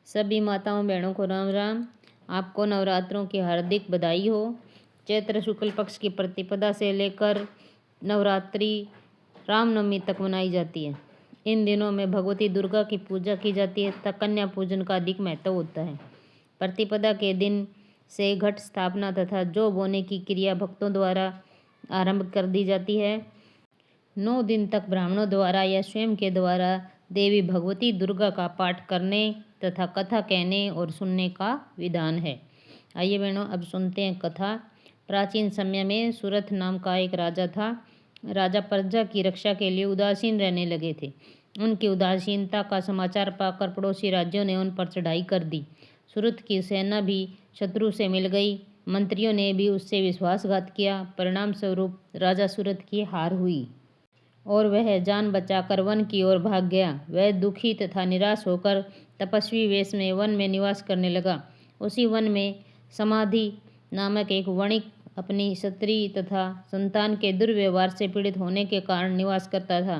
सभी माताओं बहनों को राम राम। आपको नवरात्रों की हार्दिक बधाई हो। चैत्र शुक्ल पक्ष की प्रतिपदा से लेकर नवरात्रि रामनवमी तक मनाई जाती है। इन दिनों में भगवती दुर्गा की पूजा की जाती है तथा कन्या पूजन का अधिक महत्व होता है। प्रतिपदा के दिन से घट स्थापना तथा जौ बोने की क्रिया भक्तों द्वारा आरंभ कर दी जाती है। 9 दिन तक ब्राह्मणों द्वारा या स्वयं के द्वारा देवी भगवती दुर्गा का पाठ करने तथा कथा कहने और सुनने का विधान है। आइए बहनों, अब सुनते हैं कथा। प्राचीन समय में सुरथ नाम का एक राजा था। राजा प्रजा की रक्षा के लिए उदासीन रहने लगे थे। उनकी उदासीनता का समाचार पाकर पड़ोसी राज्यों ने उन पर चढ़ाई कर दी। सुरथ की सेना भी शत्रु से मिल गई। मंत्रियों ने भी उससे विश्वासघात किया। परिणाम स्वरूप राजा सुरथ की हार हुई और वह जान बचाकर वन की ओर भाग गया। वह दुखी तथा निराश होकर तपस्वी वेश में वन में निवास करने लगा। उसी वन में समाधि नामक एक वणिक अपनी स्त्री तथा संतान के दुर्व्यवहार से पीड़ित होने के कारण निवास करता था।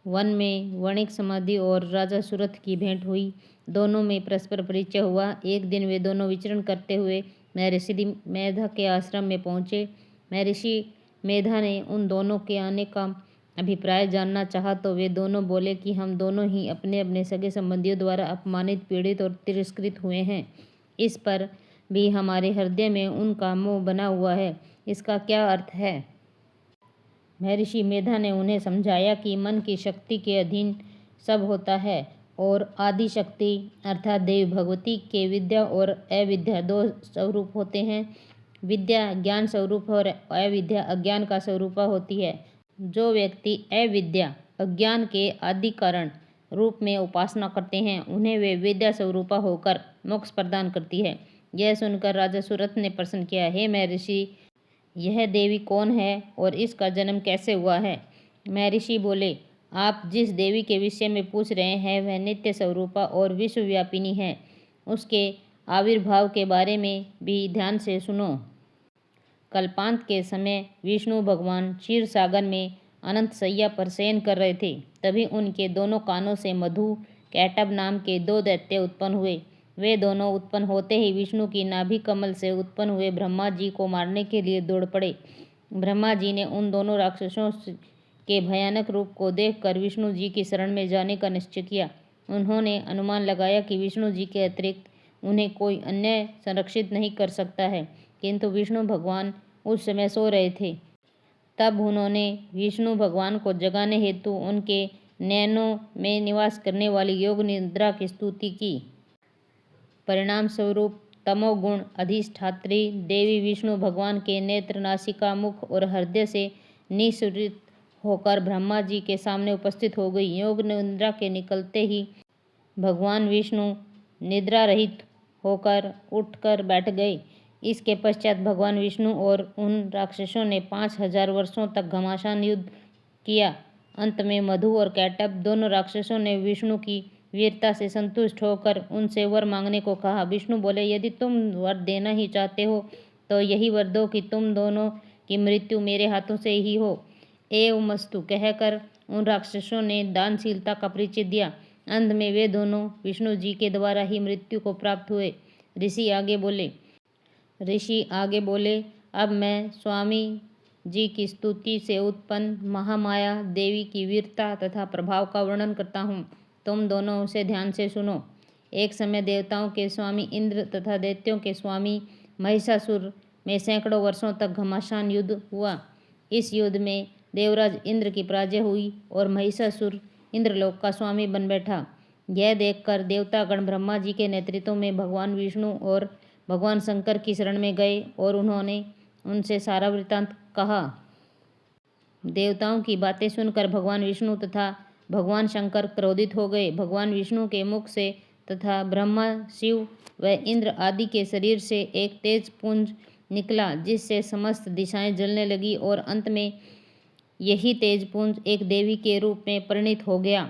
वन में वणिक समाधि और राजा सुरथ की भेंट हुई। दोनों में परस्पर परिचय हुआ। एक दिन वे दोनों विचरण करते हुए महर्षि मेधा के आश्रम में पहुँचे। महर्षि मेधा ने उन दोनों के आने का अभिप्राय जानना चाहा तो वे दोनों बोले कि हम दोनों ही अपने अपने सगे संबंधियों द्वारा अपमानित, पीड़ित और तिरस्कृत हुए हैं। इस पर भी हमारे हृदय में उनका मोह बना हुआ है। इसका क्या अर्थ है? महर्षि मेधा ने उन्हें समझाया कि मन की शक्ति के अधीन सब होता है और आदि शक्ति अर्थात देवी भगवती के विद्या और अविद्या 2 स्वरूप होते हैं। विद्या ज्ञान स्वरूप और अविद्या अज्ञान का स्वरूपा होती है। जो व्यक्ति अविद्या अज्ञान के आदि कारण रूप में उपासना करते हैं उन्हें वे विद्या स्वरूपा होकर मोक्ष प्रदान करती है। यह सुनकर राजा सुरथ ने प्रश्न किया, हे महर्षि, यह देवी कौन है और इसका जन्म कैसे हुआ है? महर्षि बोले, आप जिस देवी के विषय में पूछ रहे हैं वह नित्य स्वरूपा और विश्वव्यापिनी है। उसके आविर्भाव के बारे में भी ध्यान से सुनो। कल्पांत के समय विष्णु भगवान क्षीर सागर में अनंत सैया पर शयन कर रहे थे। तभी उनके दोनों कानों से मधु कैटभ नाम के 2 दैत्य उत्पन्न हुए। वे दोनों उत्पन्न होते ही विष्णु की नाभि कमल से उत्पन्न हुए ब्रह्मा जी को मारने के लिए दौड़ पड़े। ब्रह्मा जी ने उन दोनों राक्षसों के भयानक रूप को देखकर विष्णु जी की शरण में जाने का निश्चय किया। उन्होंने अनुमान लगाया कि विष्णु जी के अतिरिक्त उन्हें कोई अन्य संरक्षित नहीं कर सकता है, किंतु विष्णु भगवान उस समय सो रहे थे। तब उन्होंने विष्णु भगवान को जगाने हेतु उनके नयनों में निवास करने वाली योग निद्रा की स्तुति की। परिणाम स्वरूप तमोगुण अधिष्ठात्री देवी विष्णु भगवान के नेत्र, नासिका, मुख और हृदय से निःसृत होकर ब्रह्मा जी के सामने उपस्थित हो गई। योग निद्रा के निकलते ही भगवान विष्णु निद्रा रहित होकर उठकर बैठ गए। इसके पश्चात भगवान विष्णु और उन राक्षसों ने 5000 वर्षों तक घमासान युद्ध किया। अंत में मधु और कैटभ दोनों राक्षसों ने विष्णु की वीरता से संतुष्ट होकर उनसे वर मांगने को कहा। विष्णु बोले, यदि तुम वर देना ही चाहते हो तो यही वर दो कि तुम दोनों की मृत्यु मेरे हाथों से ही हो। एवमस्तु कहकर उन राक्षसों ने दानशीलता का परिचय दिया। अंत में वे दोनों विष्णु जी के द्वारा ही मृत्यु को प्राप्त हुए। ऋषि आगे बोले, अब मैं स्वामी जी की स्तुति से उत्पन्न महामाया देवी की वीरता तथा प्रभाव का वर्णन करता हूँ। तुम दोनों उसे ध्यान से सुनो। एक समय देवताओं के स्वामी इंद्र तथा दैत्यों के स्वामी महिषासुर में सैकड़ों वर्षों तक घमासान युद्ध हुआ। इस युद्ध में देवराज इंद्र की पराजय हुई और महिषासुर इंद्रलोक का स्वामी बन बैठा। यह देखकर देवतागण ब्रह्मा जी के नेतृत्व में भगवान विष्णु और भगवान शंकर की शरण में गए और उन्होंने उनसे सारा वृत्तांत कहा। देवताओं की बातें सुनकर भगवान विष्णु तथा भगवान शंकर क्रोधित हो गए। भगवान विष्णु के मुख से तथा ब्रह्मा, शिव व इंद्र आदि के शरीर से एक तेज पुंज निकला जिससे समस्त दिशाएं जलने लगी और अंत में यही तेज पुंज एक देवी के रूप में परिणित हो गया।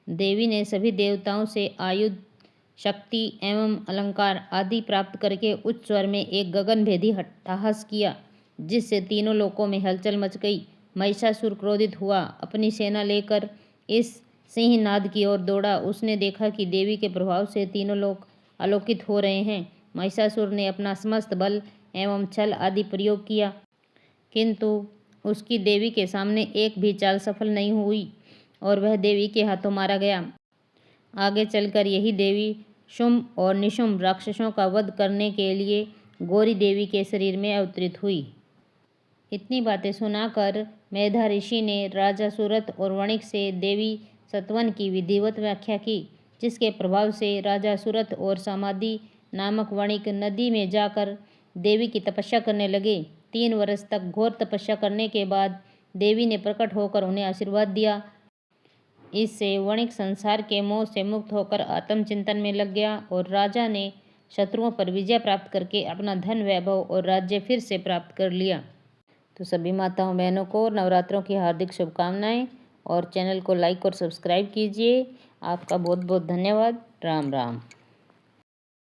देवी ने सभी देवताओं से आयुध, शक्ति एवं अलंकार आदि प्राप्त करके उच्च स्वर में एक गगनभेदी अट्टहास किया जिससे तीनों लोकों में हलचल मच गई। महिषासुर क्रोधित हुआ, अपनी सेना लेकर इस सिंहनाद की ओर दौड़ा। उसने देखा कि देवी के प्रभाव से तीनों लोक आलोकित हो रहे हैं। महिषासुर ने अपना समस्त बल एवं छल आदि प्रयोग किया, किंतु उसकी देवी के सामने एक भी चाल सफल नहीं हुई और वह देवी के हाथों मारा गया। आगे चलकर यही देवी शुंभ और निशुंभ राक्षसों का वध करने के लिए गौरी देवी के शरीर में अवतरित हुई। इतनी बातें सुनाकर मेधा ऋषि ने राजा सुरथ और वणिक से देवी सतवन की विधिवत व्याख्या की, जिसके प्रभाव से राजा सुरथ और समाधि नामक वणिक नदी में जाकर देवी की तपस्या करने लगे। 3 वर्ष तक घोर तपस्या करने के बाद देवी ने प्रकट होकर उन्हें आशीर्वाद दिया। इससे वणिक संसार के मोह से मुक्त होकर आत्मचिंतन में लग गया और राजा ने शत्रुओं पर विजय प्राप्त करके अपना धन, वैभव और राज्य फिर से प्राप्त कर लिया। तो सभी माताओं बहनों को नवरात्रों की हार्दिक शुभकामनाएं और चैनल को लाइक और सब्सक्राइब कीजिए। आपका बहुत बहुत धन्यवाद। राम राम।